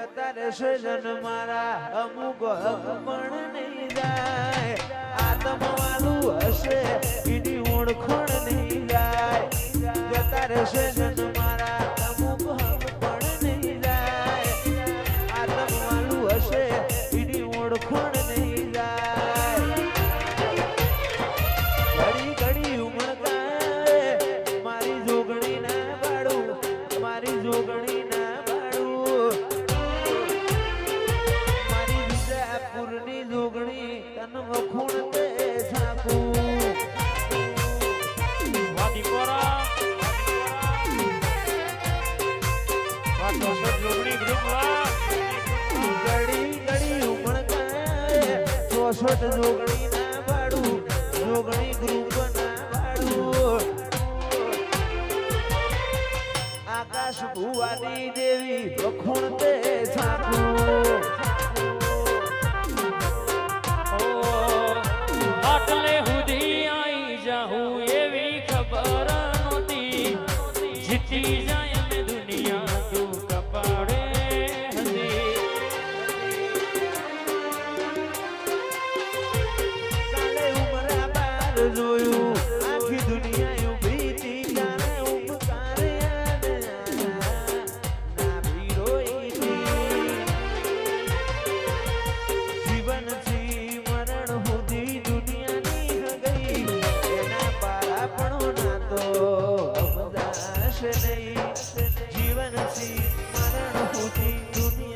જતા રહેશે જન મારા અમુક હક પણ નહીં જાય આત્મવાલું હશે એની ઓળખણ નહીં જાય જતા રહેશે જન મારા અમુક હક પણ નહીં જાય આત્મવાલું હશે એની ઓળખણ નહીં જાય ઘડી ઘડી ઉમળકાય મારી જોગણી ના બાળું મારી જોગણી ના બાળું મારી વિજાપુરની જોગણી તન વખૂણ તે છાપું વાડી કોરા વાતો જોગણી ગ્રુપ વા ઘડી ઘડી ઉમળકાય 64 જોગણી ના બાળું જોગણી ગ્રુપ ના બાળું આકાશ ભુવાની દેવી વખૂણ તે છાપું આટલે સુધી આઈ જાઉં એવી ખબર નહોતી જીતી જાય ને દુનિયા તું કપાડે હતી કાલે ઉમરા બાર જોયું આખી દુનિયા ઊભી હતી કાલે ઉપકાર યાદ આયા ના ભીરોઈ જીવનથી મરણ સુધી દુનિયાની ગઈ એના પારા પણ ના તો સમજાશે નહીં જીવનથી મરણ સુધી દુનિયા